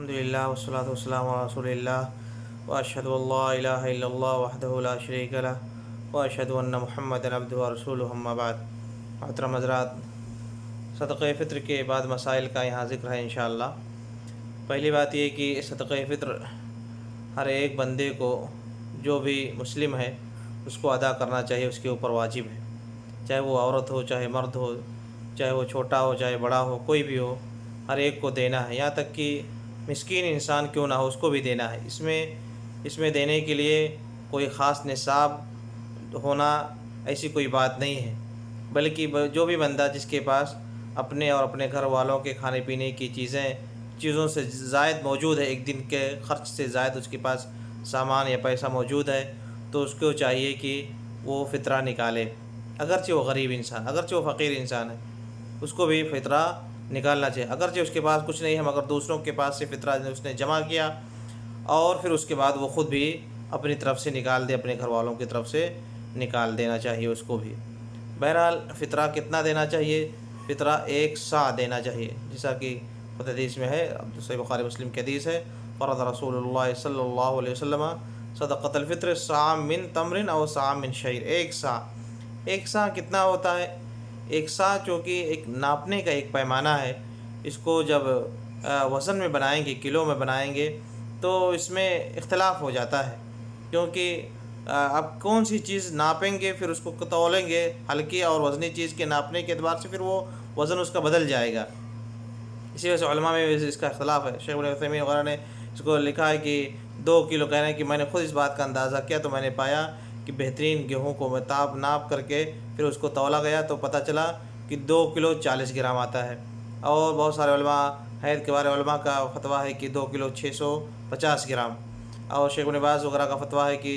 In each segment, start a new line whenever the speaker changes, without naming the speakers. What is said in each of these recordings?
الحمدللہ والصلاۃ والسلام علی رسول اللہ واشہد ان لا الہ الا اللہ وحدہ لا شریک لہ واشہد ان محمدا عبدہ ورسولہ اما بعد۔ محترم حضرات، صدقہ فطر کے بعد مسائل کا یہاں ذکر ہے انشاءاللہ۔ پہلی بات یہ کہ صدقہ فطر ہر ایک بندے کو، جو بھی مسلم ہے، اس کو ادا کرنا چاہیے، اس کے اوپر واجب ہے، چاہے وہ عورت ہو، چاہے مرد ہو، چاہے وہ چھوٹا ہو، چاہے بڑا ہو، کوئی بھی ہو، ہر ایک کو دینا ہے، یہاں تک کہ مسکین انسان کیوں نہ ہو اس کو بھی دینا ہے۔ اس میں دینے کے لیے کوئی خاص نصاب ہونا ایسی کوئی بات نہیں ہے، بلکہ جو بھی بندہ جس کے پاس اپنے اور اپنے گھر والوں کے کھانے پینے کی چیزوں سے زائد موجود ہے، ایک دن کے خرچ سے زائد اس کے پاس سامان یا پیسہ موجود ہے، تو اس کو چاہیے کہ وہ فطرہ نکالے، اگرچہ وہ غریب انسان، اگرچہ وہ فقیر انسان ہے، اس کو بھی فطرہ نکالنا چاہیے، اگرچہ اس کے پاس کچھ نہیں ہے مگر دوسروں کے پاس سے فطرہ اس نے جمع کیا، اور پھر اس کے بعد وہ خود بھی اپنی طرف سے نکال دے، اپنے گھر والوں کی طرف سے نکال دینا چاہیے اس کو بھی۔ بہرحال فطرہ کتنا دینا چاہیے؟ فطرہ 1 صاع دینا چاہیے، جیسا کہ خود حدیث میں ہے، صحیح بخاری مسلم کی حدیث ہے، فرض رسول اللہ صلی اللہ علیہ وسلم صدقۃ الفطر صاع من تمر او صاع من شعیر۔ 1 صاع، 1 صاع کتنا ہوتا ہے؟ 1 صاع چونکہ ایک ناپنے کا ایک پیمانہ ہے، اس کو جب وزن میں بنائیں گے، کلو میں بنائیں گے، تو اس میں اختلاف ہو جاتا ہے، کیونکہ اب کون سی چیز ناپیں گے، پھر اس کو تولیں گے، ہلکی اور وزنی چیز کے ناپنے کے اعتبار سے پھر وہ وزن اس کا بدل جائے گا۔ اسی وجہ سے علماء میں اس کا اختلاف ہے۔ شیخ ابن عثیمین وغیرہ نے اس کو لکھا ہے کہ 2 کلو، کہہ رہے ہیں کہ میں نے خود اس بات کا اندازہ کیا تو میں نے پایا کہ بہترین گیہوں کو میں ناپ کر کے پھر اس کو تولا گیا تو پتہ چلا کہ 2 کلو 40 گرام آتا ہے، اور بہت سارے علماء، حید کے بارے علماء کا فتویٰ ہے کہ 2 کلو 650 گرام، اور شیخ ابن باز وغیرہ کا فتویٰ ہے کہ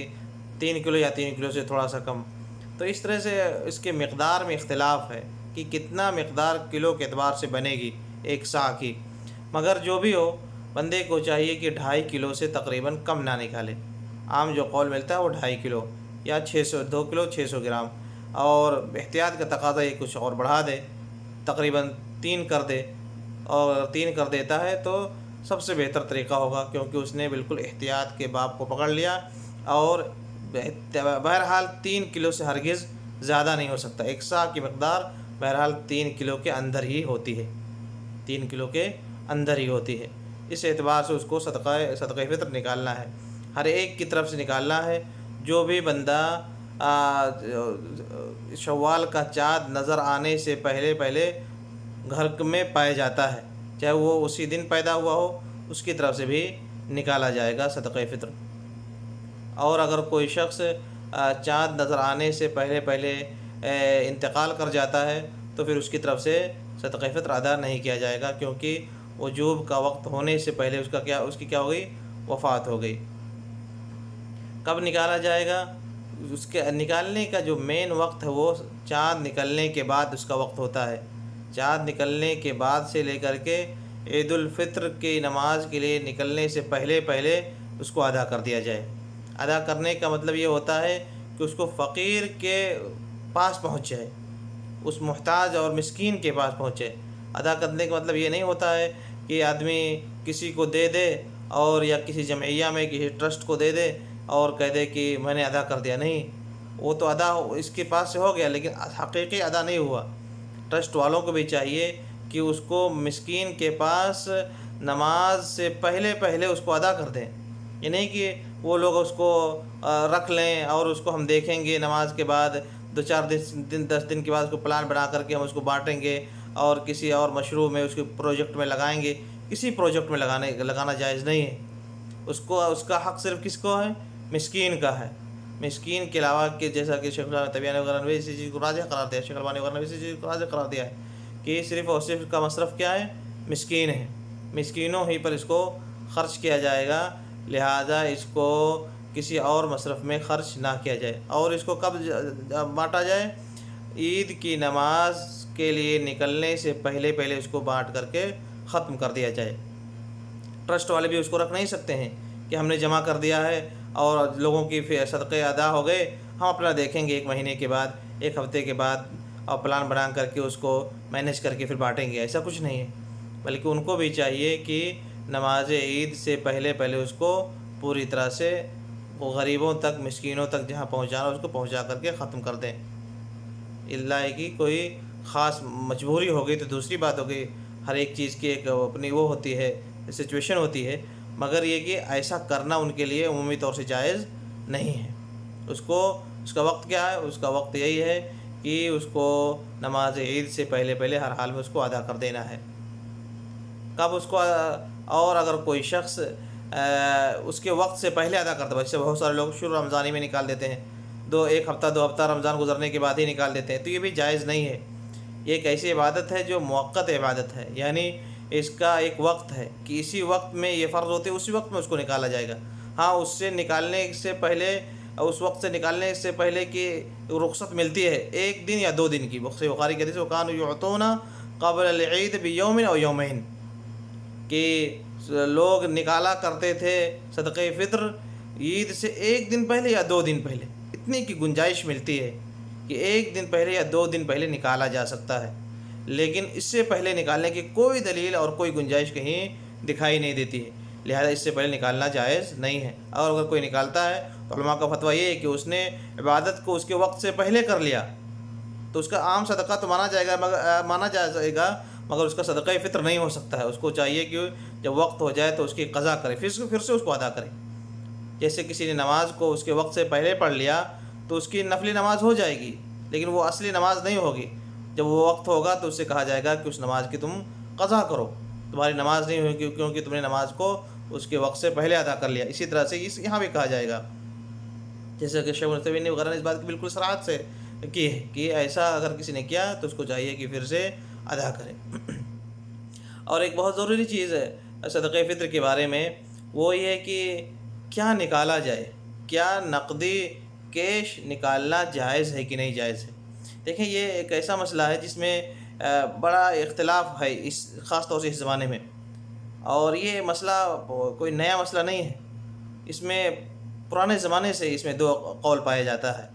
3 کلو یا 3 کلو سے تھوڑا سا کم۔ تو اس طرح سے اس کے مقدار میں اختلاف ہے کہ کتنا مقدار کلو کے اعتبار سے بنے گی 1 صاع کی، مگر جو بھی ہو بندے کو چاہیے کہ 2.5 کلو سے تقریباً کم نہ نکالے۔ عام جو قول ملتا ہے وہ 2.5 کلو یا 2 کلو 600 گرام، اور احتیاط کا تقاضا یہ کچھ اور بڑھا دے، تقریباً 3 کر دے، اور 3 کر دیتا ہے تو سب سے بہتر طریقہ ہوگا، کیونکہ اس نے بالکل احتیاط کے باب کو پکڑ لیا، اور بہرحال 3 کلو سے ہرگز زیادہ نہیں ہو سکتا۔ 1 صاع کی مقدار بہرحال 3 کلو کے اندر ہی ہوتی ہے، 3 کلو کے اندر ہی ہوتی ہے۔ اس اعتبار سے اس کو صدقہ فطر نکالنا ہے، ہر ایک کی طرف سے نکالنا ہے۔ جو بھی بندہ شوال کا چاند نظر آنے سے پہلے گھر میں پایا جاتا ہے، چاہے وہ اسی دن پیدا ہوا ہو، اس کی طرف سے بھی نکالا جائے گا صدقہ فطر۔ اور اگر کوئی شخص چاند نظر آنے سے پہلے انتقال کر جاتا ہے تو پھر اس کی طرف سے صدقہ فطر ادا نہیں کیا جائے گا، کیونکہ وجوب کا وقت ہونے سے پہلے اس کی کیا ہو گئی؟ وفات ہو گئی۔ کب نکالا جائے گا؟ اس کے نکالنے کا جو مین وقت ہے وہ چاند نکلنے کے بعد اس کا وقت ہوتا ہے۔ چاند نکلنے کے بعد سے لے کر کے عید الفطر کی نماز کے لیے نکلنے سے پہلے اس کو ادا کر دیا جائے۔ ادا کرنے کا مطلب یہ ہوتا ہے کہ اس کو فقیر کے پاس پہنچ جائے، اس محتاج اور مسکین کے پاس پہنچے۔ ادا کرنے کا مطلب یہ نہیں ہوتا ہے کہ آدمی کسی کو دے دے، اور یا کسی جمعیہ میں کسی ٹرسٹ کو دے دے اور کہہ دے کہ میں نے ادا کر دیا۔ نہیں، وہ تو ادا اس کے پاس سے ہو گیا، لیکن حقیقی ادا نہیں ہوا۔ ٹرسٹ والوں کو بھی چاہیے کہ اس کو مسکین کے پاس نماز سے پہلے اس کو ادا کر دیں، یہ نہیں کہ وہ لوگ اس کو رکھ لیں اور اس کو ہم دیکھیں گے نماز کے بعد 2-4 دن 10 دن کے بعد اس کو پلان بنا کر کے ہم اس کو بانٹیں گے اور کسی اور مشروع میں اس کے پروجیکٹ میں لگائیں گے۔ کسی پروجیکٹ میں لگانا جائز نہیں ہے۔ اس کا حق صرف کس کو ہے؟ مسکین کا ہے۔ مسکین کے علاوہ کہ جیسا کہ شیخ طبیانی وغیرہ نے اسی چیز کو راجح قرار دیا، شیخ البانی وغیرہ نے اسی چیز کو راجح قرار دیا ہے کہ صرف اور صرف کا مصرف کیا ہے؟ مسکین ہے، مسکینوں ہی پر اس کو خرچ کیا جائے گا، لہذا اس کو کسی اور مصرف میں خرچ نہ کیا جائے۔ اور اس کو کب بانٹا جائے؟ عید کی نماز کے لیے نکلنے سے پہلے اس کو بانٹ کر کے ختم کر دیا جائے۔ ٹرسٹ والے بھی اس کو رکھ نہیں سکتے ہیں کہ ہم نے جمع کر دیا ہے اور لوگوں کی صدقے ادا ہو گئے، ہم اپنا دیکھیں گے 1 مہینے کے بعد، 1 ہفتے کے بعد، اور پلان بنا کر کے اس کو مینیج کر کے پھر بانٹیں گے۔ ایسا کچھ نہیں ہے، بلکہ ان کو بھی چاہیے کہ نماز عید سے پہلے اس کو پوری طرح سے وہ غریبوں تک، مسکینوں تک جہاں پہنچانا اس کو پہنچا کر کے ختم کر دیں۔ اللہ کی کوئی خاص مجبوری ہو گئی تو دوسری بات ہو گئی، ہر ایک چیز کی ایک اپنی وہ ہوتی ہے، سچویشن ہوتی ہے، مگر یہ کہ ایسا کرنا ان کے لیے عمومی طور سے جائز نہیں ہے۔ اس کا وقت کیا ہے؟ اس کا وقت یہی ہے کہ اس کو نماز عید سے پہلے ہر حال میں اس کو ادا کر دینا ہے۔ کب اس کو اور اگر کوئی شخص اس کے وقت سے پہلے ادا کرتا ہے، جیسے بہت سارے لوگ شروع رمضان ہی میں نکال دیتے ہیں، ایک ہفتہ 2 ہفتہ رمضان گزرنے کے بعد ہی نکال دیتے ہیں، تو یہ بھی جائز نہیں ہے۔ یہ ایک ایسی عبادت ہے جو موقت عبادت ہے، یعنی اس کا ایک وقت ہے کہ اسی وقت میں یہ فرض ہوتے، اسی وقت میں اس کو نکالا جائے گا۔ ہاں، اس سے نکالنے سے پہلے، اس وقت سے نکالنے سے پہلے کہ رخصت ملتی ہے 1 دن یا 2 دن کی۔ صحیح بخاری کے حدیث وَكَانُوا يُعْطُونَ قَبْلَ الْعِيدِ بِيَوْمٍ أَوْ يَوْمَيْنِ، کہ لوگ نکالا کرتے تھے صدقہ فطر عید سے 1 دن پہلے یا 2 دن پہلے، اتنی کی گنجائش ملتی ہے کہ 1 دن پہلے یا 2 دن پہلے نکالا جا سکتا ہے، لیکن اس سے پہلے نکالنے کی کوئی دلیل اور کوئی گنجائش کہیں دکھائی نہیں دیتی ہے، لہذا اس سے پہلے نکالنا جائز نہیں ہے۔ اور اگر کوئی نکالتا ہے تو علماء کا فتویٰ یہ ہے کہ اس نے عبادت کو اس کے وقت سے پہلے کر لیا تو اس کا عام صدقہ تو مانا جائے گا مگر اس کا صدقہ فطر نہیں ہو سکتا ہے۔ اس کو چاہیے کہ جب وقت ہو جائے تو اس کی قضا کرے، پھر سے اس کو ادا کرے۔ جیسے کسی نے نماز کو اس کے وقت سے پہلے پڑھ لیا تو اس کی نفلی نماز ہو جائے گی، لیکن وہ اصلی نماز نہیں ہوگی۔ جب وہ وقت ہوگا تو اس سے کہا جائے گا کہ اس نماز کی تم قضا کرو، تمہاری نماز نہیں ہوگی کیونکہ تم نے نماز کو اس کے وقت سے پہلے ادا کر لیا۔ اسی طرح سے یہاں بھی کہا جائے گا، جیسے کہ شیخ عثیمین نے وغیرہ نے اس بات کی بالکل صراحت سے کی ہے کہ ایسا اگر کسی نے کیا تو اس کو چاہیے کہ پھر سے ادا کرے۔ اور ایک بہت ضروری چیز ہے صدقہ فطر کے بارے میں، وہ یہ ہے کہ کیا نکالا جائے، کیا نقدی کیش نکالنا جائز ہے کہ نہیں جائز ہے۔ دیکھیں، یہ ایک ایسا مسئلہ ہے جس میں بڑا اختلاف ہے خاص طور سے اس زمانے میں، اور یہ مسئلہ کوئی نیا مسئلہ نہیں ہے، اس میں پرانے زمانے سے اس میں 2 قول پایا جاتا ہے۔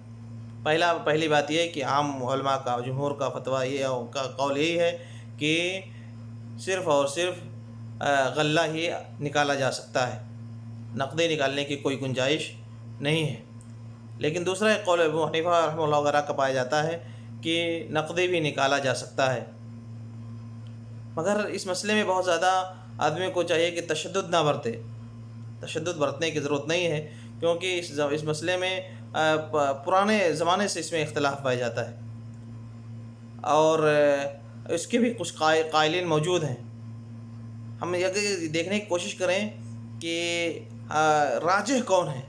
پہلی بات یہ ہے کہ عام علماء کا، جمہور کا فتویٰ یہ کا قول یہی ہے کہ صرف اور صرف غلہ ہی نکالا جا سکتا ہے، نقدی نکالنے کی کوئی گنجائش نہیں ہے۔ لیکن دوسرا ایک قول ابو حنیفہ رحمہ اللہ وغیرہ کا پایا جاتا ہے کہ نقدی بھی نکالا جا سکتا ہے، مگر اس مسئلے میں بہت زیادہ آدمی کو چاہیے کہ تشدد نہ برتے۔ تشدد برتنے کی ضرورت نہیں ہے، کیونکہ اس مسئلے میں پرانے زمانے سے اس میں اختلاف پایا جاتا ہے، اور اس کے بھی کچھ قائلین موجود ہیں۔ ہم یہ دیکھنے کی کوشش کریں کہ راجح کون ہے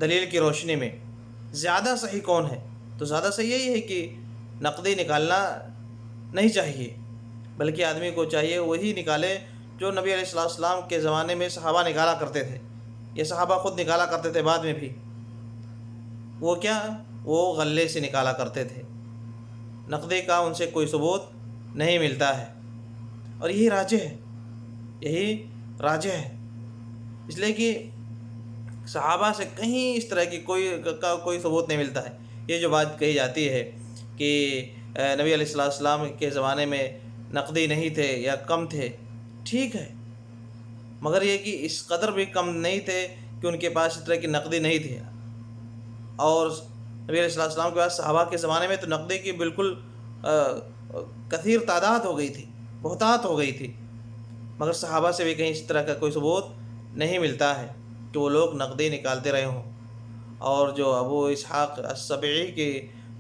دلیل کی روشنی میں، زیادہ صحیح کون ہے، تو زیادہ صحیح یہی ہے کہ نقدی نکالنا نہیں چاہیے، بلکہ آدمی کو چاہیے وہی نکالے جو نبی علیہ السلام کے زمانے میں صحابہ نکالا کرتے تھے، یہ صحابہ خود نکالا کرتے تھے بعد میں بھی۔ وہ کیا؟ وہ غلے سے نکالا کرتے تھے، نقدی کا ان سے کوئی ثبوت نہیں ملتا ہے، اور یہی راجح ہے، اس لیے کہ صحابہ سے کہیں اس طرح کی کوئی ثبوت نہیں ملتا ہے۔ یہ جو بات کہی جاتی ہے کہ نبی علیہ السلام کے زمانے میں نقدی نہیں تھے یا کم تھے، ٹھیک ہے، مگر یہ کہ اس قدر بھی کم نہیں تھے کہ ان کے پاس اس طرح کی نقدی نہیں تھی، اور نبی علیہ السلام کے پاس صحابہ کے زمانے میں تو نقدی کی بالکل کثیر تعداد ہو گئی تھی، بہتات ہو گئی تھی، مگر صحابہ سے بھی کہیں اس طرح کا کوئی ثبوت نہیں ملتا ہے کہ وہ لوگ نقدی نکالتے رہے ہوں۔ اور جو ابو اسحاق السبعی کی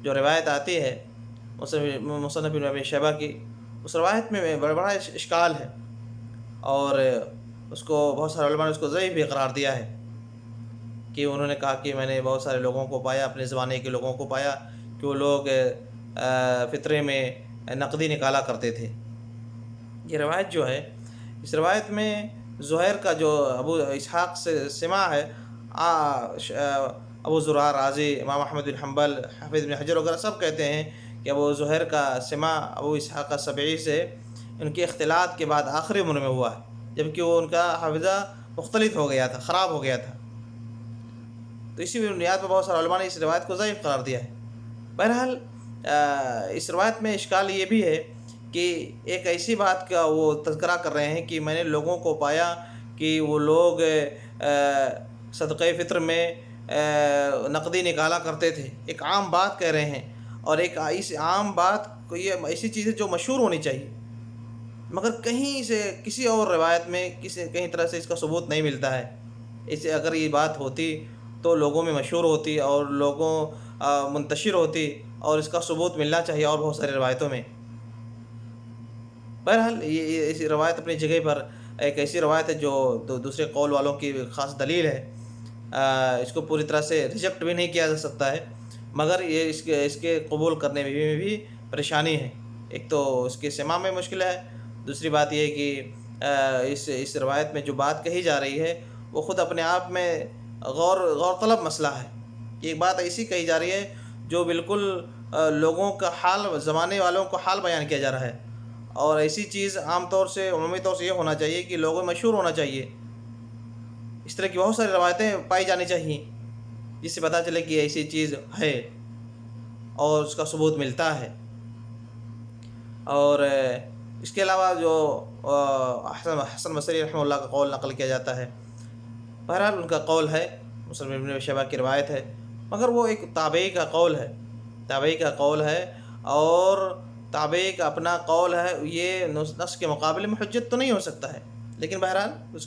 جو روایت آتی ہے مصنف ابن ابی شیبہ کی، اس روایت میں بڑا اشکال ہے، اور اس کو بہت سارے علماء نے اس کو ضعیف بھی قرار دیا ہے، کہ انہوں نے کہا کہ میں نے بہت سارے لوگوں کو پایا، اپنے زمانے کے لوگوں کو پایا کہ وہ لوگ فطرے میں نقدی نکالا کرتے تھے۔ یہ روایت جو ہے، اس روایت میں زہیر کا جو ابو اسحاق سے سماع ہے، ابو زرع رازی، امام احمد بن حنبل، حافظ بن حجر وغیرہ سب کہتے ہیں کہ ابو زہیر کا سماع ابو اسحاق السبعی سے ان کے اختلاط کے بعد آخری عمر میں ہوا ہے، جبکہ وہ ان کا حافظہ مختلط ہو گیا تھا، خراب ہو گیا تھا، تو اسی بنیاد پر بہت سارے علماء نے اس روایت کو ضعیف قرار دیا ہے۔ بہرحال اس روایت میں اشکال یہ بھی ہے کہ ایک ایسی بات کا وہ تذکرہ کر رہے ہیں کہ میں نے لوگوں کو پایا کہ وہ لوگ صدقہ فطر میں نقدی نکالا کرتے تھے. ایک عام بات کہہ رہے ہیں، اور ایک اس عام بات کو، یہ ایسی چیز ہے جو مشہور ہونی چاہیے، مگر کہیں سے کسی اور روایت میں کہیں طرح سے اس کا ثبوت نہیں ملتا ہے. اسے اگر یہ بات ہوتی تو لوگوں میں مشہور ہوتی اور لوگوں منتشر ہوتی، اور اس کا ثبوت ملنا چاہیے اور بہت ساری روایتوں میں. بہرحال یہ ایسی روایت اپنی جگہ پر ایک ایسی روایت ہے جو دوسرے قول والوں کی خاص دلیل ہے. اس کو پوری طرح سے ریجیکٹ بھی نہیں کیا جا سکتا ہے، مگر یہ اس کے قبول کرنے میں بھی پریشانی ہے. ایک تو اس کے سماع میں مشکل ہے، دوسری بات یہ ہے کہ اس روایت میں جو بات کہی جا رہی ہے وہ خود اپنے آپ میں غور طلب مسئلہ ہے. ایک بات ایسی کہی جا رہی ہے جو بالکل لوگوں کا حال، زمانے والوں کو حال بیان کیا جا رہا ہے، اور ایسی چیز عام طور سے، عمومی طور سے یہ ہونا چاہیے کہ لوگوں میں مشہور ہونا چاہیے. اس طرح کی بہت ساری روایتیں پائی جانی چاہیے جس سے پتہ چلے کہ ایسی چیز ہے اور اس کا ثبوت ملتا ہے. اور اس کے علاوہ جو حسن بصری رحمہ اللہ کا قول نقل کیا جاتا ہے، بہرحال ان کا قول ہے، مسلم ابن شیبہ کی روایت ہے، مگر وہ ایک تابعی کا قول ہے. تابعی کا قول ہے، اور تابعی کا اپنا قول ہے، یہ نص کے مقابلے میں حجت تو نہیں ہو سکتا ہے، لیکن بہرحال اس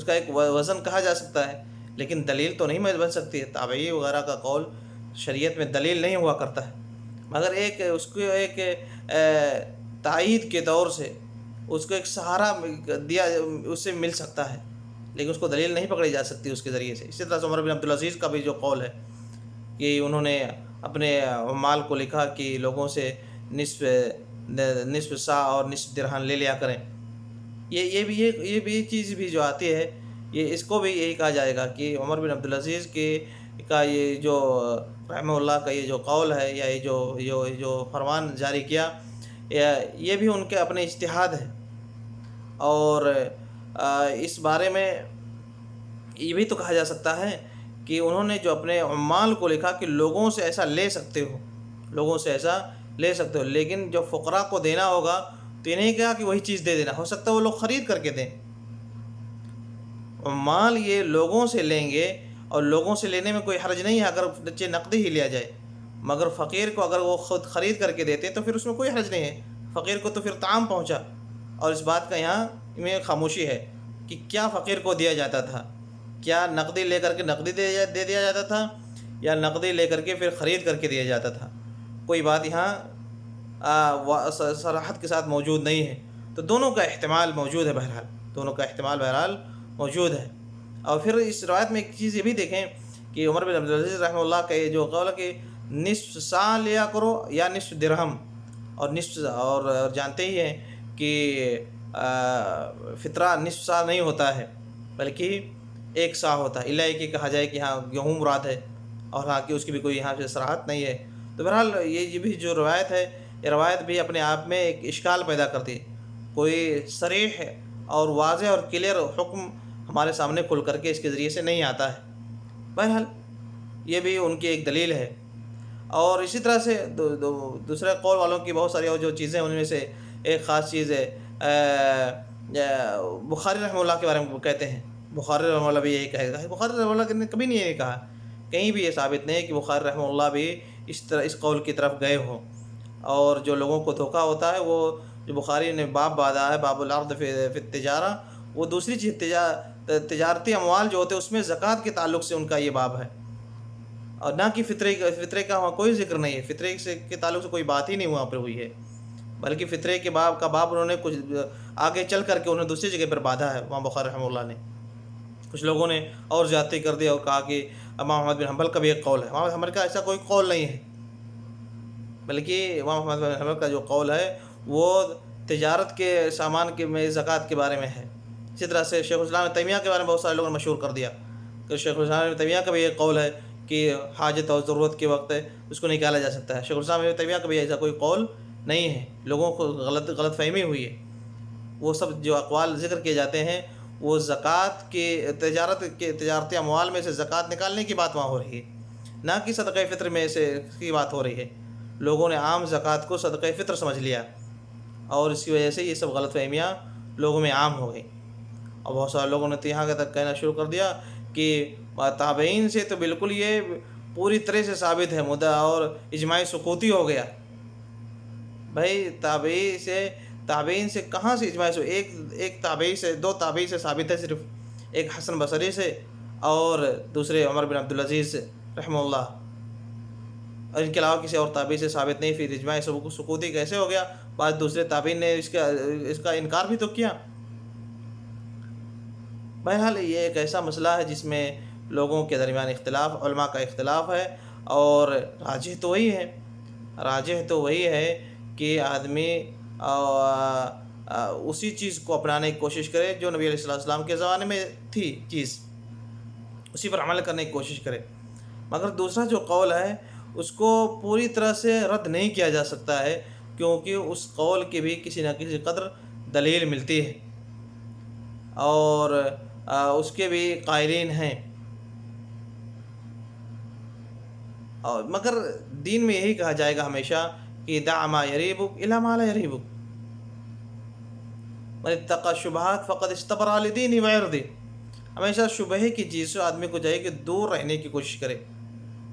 کا ایک وزن کہا جا سکتا ہے، لیکن دلیل تو نہیں بن سکتی ہے. تابعی وغیرہ کا قول شریعت میں دلیل نہیں ہوا کرتا ہے، مگر اس کو ایک تائید کے طور سے اس کو ایک سہارا دیا، اس سے مل سکتا ہے، لیکن اس کو دلیل نہیں پکڑی جا سکتی اس کے ذریعے سے. اسی طرح سے عمر بن عبدالعزیز کا بھی جو قول ہے کہ انہوں نے اپنے مال کو لکھا کہ لوگوں سے نصف سا اور نصف درہم لے لیا کریں. یہ بھی چیز بھی جو آتی ہے، یہ اس کو بھی یہی کہا جائے گا کہ عمر بن عبدالعزیز کا یہ جو رحمہ اللہ کا یہ جو قول ہے، یا یہ جو فرمان جاری کیا، یہ بھی ان کے اپنے اجتہاد ہے. اور اس بارے میں یہ بھی تو کہا جا سکتا ہے کہ انہوں نے جو اپنے عمال کو لکھا کہ لوگوں سے ایسا لے سکتے ہو، لیکن جو فقراء کو دینا ہوگا تو انہیں کہا کہ وہی چیز دے دینا، ہو سکتا ہے وہ لوگ خرید کر کے دیں. عمال یہ لوگوں سے لیں گے، اور لوگوں سے لینے میں کوئی حرج نہیں ہے اگر نقدی ہی لیا جائے، مگر فقیر کو اگر وہ خود خرید کر کے دیتے تو پھر اس میں کوئی حرج نہیں ہے. فقیر کو تو پھر طعام پہنچا. اور اس بات کا یہاں میں خاموشی ہے کہ کیا فقیر کو دیا جاتا تھا، کیا نقدی لے کر کے نقدی دے دیا جاتا تھا، یا نقدی لے کر کے پھر خرید کر کے دیا جاتا تھا. کوئی بات یہاں صراحت کے ساتھ موجود نہیں ہے. تو دونوں کا احتمال موجود ہے، بہرحال موجود ہے. اور پھر اس روایت میں ایک چیز یہ بھی دیکھیں کہ عمر بن عبدالعزیز رحمہ اللہ کا یہ جو قول ہے کہ نصف سا لیا کرو یا نصف درہم، اور جانتے ہی ہیں کہ فطرہ نصف سا نہیں ہوتا ہے بلکہ ایک سا ہوتا ہے، الا کہ کہا جائے کہ ہاں گیہوں مراد ہے، اور ہاں کہ اس کی بھی کوئی یہاں سے صراحت نہیں ہے. تو بہرحال یہ بھی جو روایت ہے، یہ روایت بھی اپنے آپ میں ایک اشکال پیدا کرتی ہے. کوئی صریح اور واضح اور کلیئر حکم ہمارے سامنے کھل کر کے اس کے ذریعے سے نہیں آتا ہے. بہرحال یہ بھی ان کی ایک دلیل ہے. اور اسی طرح سے دوسرے قول والوں کی بہت ساری اور جو چیزیں، ان میں سے ایک خاص چیز ہے، بخاری رحمہ اللہ کے بارے میں کہتے ہیں. بخاری رحمہ اللہ بھی یہی کہے گا. بخاری رحمہ اللہ نے کبھی نہیں یہ کہا، کہیں بھی یہ ثابت نہیں ہے کہ بخاری رحمہ اللہ بھی اس قول کی طرف گئے ہوں. اور جو لوگوں کو دھوکہ ہوتا ہے، وہ جو بخاری نے باب باندھا ہے، باب العرض فی التجارہ، وہ دوسری چیز تجارتی اموال جو ہوتے ہیں اس میں زکوٰۃ کے تعلق سے ان کا یہ باب ہے، اور نہ کہ فطرے کا وہاں کوئی ذکر نہیں ہے. فطرے کے تعلق سے کوئی بات ہی نہیں وہاں پر ہوئی ہے، بلکہ فطرے کے باب انہوں نے کچھ آگے چل کر کے انہوں نے دوسری جگہ پر باندھا ہے وہاں بخاری رحمہ اللہ نے. کچھ لوگوں نے اور زیادتی کر دیا اور کہا کہ امام احمد بن حنبل کا بھی ایک قول ہے. امام احمد حنبل کا ایسا کوئی قول نہیں ہے، بلکہ امام احمد بن حنبل کا جو قول ہے وہ تجارت کے سامان کے میں زکوٰۃ کے بارے میں ہے. اسی طرح سے شیخ الاسلام ابن تیمیہ کے بارے میں بہت سارے لوگوں نے مشہور کر دیا کہ شیخ الاسلام ابن تیمیہ کا بھی ایک قول ہے کہ حاجت اور ضرورت کے وقت اس کو نکالا جا سکتا ہے. شیخ الاسلام ابن تیمیہ کا بھی ایسا کوئی قول نہیں ہے. لوگوں کو غلط فہمی ہوئی ہے. وہ سب جو اقوال ذکر کیے جاتے ہیں وہ زکوٰۃ کے تجارتی اموال میں سے زکوٰۃ نکالنے کی بات وہاں ہو رہی ہے، نہ کہ صدقہ فطر میں سے کی بات ہو رہی ہے. لوگوں نے عام زکوٰۃ کو صدقہ فطر سمجھ لیا، اور اس کی وجہ سے یہ سب غلط فہمیاں لوگوں میں عام ہو گئی، اور بہت سارے لوگوں نے تو یہاں تک کہنا شروع کر دیا کہ تابعین سے تو بالکل یہ پوری طرح سے ثابت ہے مدعا، اور اجماع سکوتی ہو گیا۔ بھائی تابعین سے کہاں سے اجماع سے؟ ایک تابعی سے، دو تابعی سے ثابت ہے صرف، ایک حسن بصری سے اور دوسرے عمر بن عبدالعزیز سے رحمہ اللہ، اور ان کے علاوہ کسی اور تابعی سے ثابت نہیں۔ پھر اجماع سکوتی کیسے ہو گیا؟ بعض دوسرے تابعین نے اس کا انکار بھی تو کیا۔ بہرحال یہ ایک ایسا مسئلہ ہے جس میں لوگوں کے درمیان اختلاف، علماء کا اختلاف ہے، اور راجح تو وہی ہے کہ آدمی اسی چیز کو اپنانے کی کوشش کرے جو نبی علیہ السلام کے زمانے میں تھی چیز، اسی پر عمل کرنے کی کوشش کرے۔ مگر دوسرا جو قول ہے اس کو پوری طرح سے رد نہیں کیا جا سکتا ہے، کیونکہ اس قول کی بھی کسی نہ کسی قدر دلیل ملتی ہے، اور اس کے بھی قائلین ہیں۔ مگر دین میں یہی کہا جائے گا ہمیشہ کہ دع ما یریبک الی ما لا یریبک، من اتقى الشبہات فقد استبرأ لدینہ وعرضہ۔ ہمیشہ شبہے کی چیز سے آدمی کو چاہیے کہ دور رہنے کی کوشش کرے،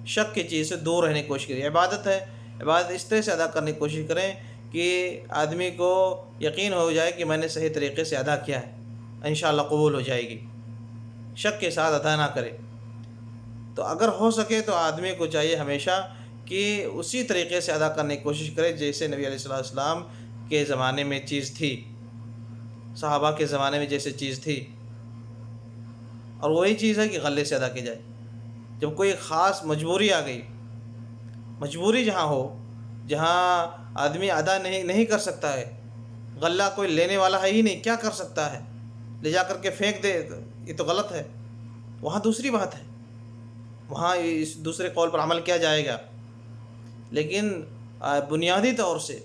شک کی چیز سے دور رہنے کی کوشش کرے۔ عبادت ہے، عبادت اس طرح سے ادا کرنے کی کوشش کریں کہ آدمی کو یقین ہو جائے کہ میں نے صحیح طریقے سے ادا کیا ہے، انشاءاللہ قبول ہو جائے گی، شک کے ساتھ ادا نہ کرے۔ تو اگر ہو سکے تو آدمی کو چاہیے ہمیشہ کہ اسی طریقے سے ادا کرنے کی کوشش کرے جیسے نبی علیہ السلام کے زمانے میں چیز تھی، صحابہ کے زمانے میں جیسے چیز تھی، اور وہی چیز ہے کہ غلے سے ادا کی جائے۔ جب کوئی خاص مجبوری آ گئی، مجبوری جہاں ہو، جہاں آدمی ادا نہیں کر سکتا ہے، غلہ کوئی لینے والا ہے ہی نہیں، کیا کر سکتا ہے؟ لے جا کر کے پھینک دے، یہ تو غلط ہے، وہاں دوسری بات ہے، وہاں اس دوسرے قول پر عمل کیا جائے گا۔ لیکن بنیادی طور سے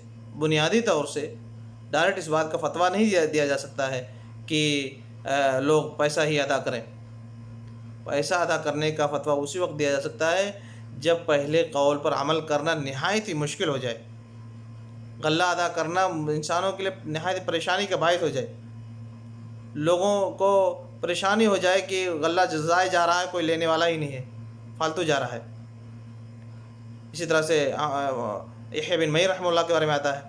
ڈائریکٹ اس بات کا فتویٰ نہیں دیا جا سکتا ہے کہ لوگ پیسہ ہی ادا کریں۔ پیسہ ادا کرنے کا فتویٰ اسی وقت دیا جا سکتا ہے جب پہلے قول پر عمل کرنا نہایت ہی مشکل ہو جائے، غلہ ادا کرنا انسانوں کے لیے نہایت پریشانی کا باعث ہو جائے، لوگوں کو پریشانی ہو جائے کہ غلہ جزائے جا رہا ہے، کوئی لینے والا ہی نہیں ہے، فالتو جا رہا ہے۔ اسی طرح سے یحییٰ بن معین رحمہ اللہ کے بارے میں آتا ہے،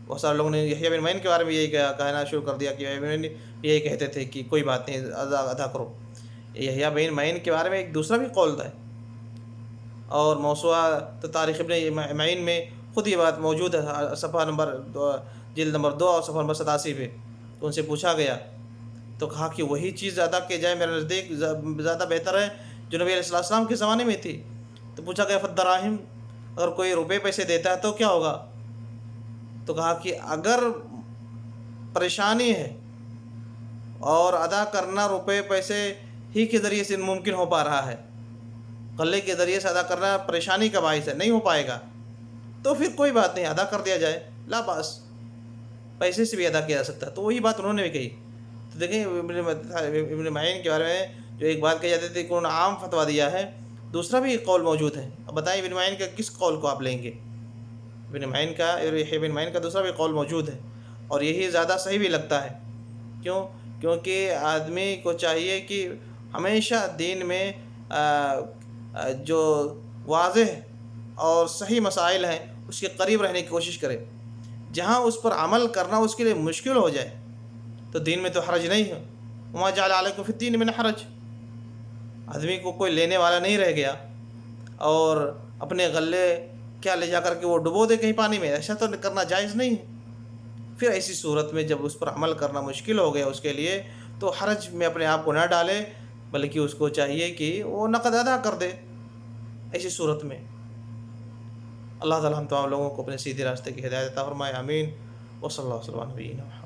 بہت سارے لوگوں نے یحییٰ بن معین کے بارے میں یہی کہنا شروع کر دیا کہ یحییٰ بن معین یہی کہتے تھے کہ کوئی بات نہیں، ادا کرو۔ یحییٰ بن معین کے بارے میں ایک دوسرا بھی قول تھا، اور موسوعہ تاریخ ابن معین میں خود یہ بات موجود ہے، صفحہ نمبر جلد نمبر 2 اور صفحہ نمبر 87 پہ۔ تو ان سے پوچھا گیا تو کہا کہ وہی چیز ادا کی جائے میرے نزدیک زیادہ بہتر ہے جو نبی علیہ السلام کے زمانے میں تھی۔ تو پوچھا گیا فالدراہم، اگر کوئی روپے پیسے دیتا ہے تو کیا ہوگا؟ تو کہا کہ اگر پریشانی ہے اور ادا کرنا روپے پیسے ہی کے ذریعے سے ممکن ہو پا رہا ہے، غلے کے ذریعے سے ادا کرنا پریشانی کا باعث ہے، نہیں ہو پائے گا، تو پھر کوئی بات نہیں، ادا کر دیا جائے، لا باس، پیسے سے بھی ادا کیا جا سکتا ہے۔ تو وہی بات انہوں نے بھی کہی۔ تو دیکھیں ابن معین کے بارے میں جو ایک بات کہی جاتی تھی کہ انہوں نے عام فتویٰ دیا ہے، دوسرا بھی قول موجود ہے۔ اب بتائیں ابن معین کا کس قول کو آپ لیں گے؟ ابن معین کا، یحییٰ بن معین کا دوسرا بھی قول موجود ہے، اور یہی زیادہ صحیح بھی لگتا ہے۔ کیونکہ آدمی کو چاہیے کہ ہمیشہ دین میں جو واضح اور صحیح مسائل ہیں اس کے قریب رہنے کی کوشش کرے، جہاں اس پر عمل کرنا اس کے لیے مشکل ہو جائے تو دین میں تو حرج نہیں ہے، وما جعل علیکم فی الدین من حرج۔ آدمی کو کوئی لینے والا نہیں رہ گیا اور اپنے غلے کیا لے جا کر کے وہ ڈبو دے کہیں پانی میں، ایسا تو کرنا جائز نہیں ہے۔ پھر ایسی صورت میں جب اس پر عمل کرنا مشکل ہو گیا اس کے لیے، تو حرج میں اپنے آپ کو نہ ڈالے، بلکہ اس کو چاہیے کہ وہ نقد ادا کر دے ایسی صورت میں۔ اللہ تعالیٰ ہم تمام لوگوں کو اپنے سیدھے راستے کی ہدایت عطا فرمائے، آمین۔ وصلی اللہ وسلم علی نبینا محمد۔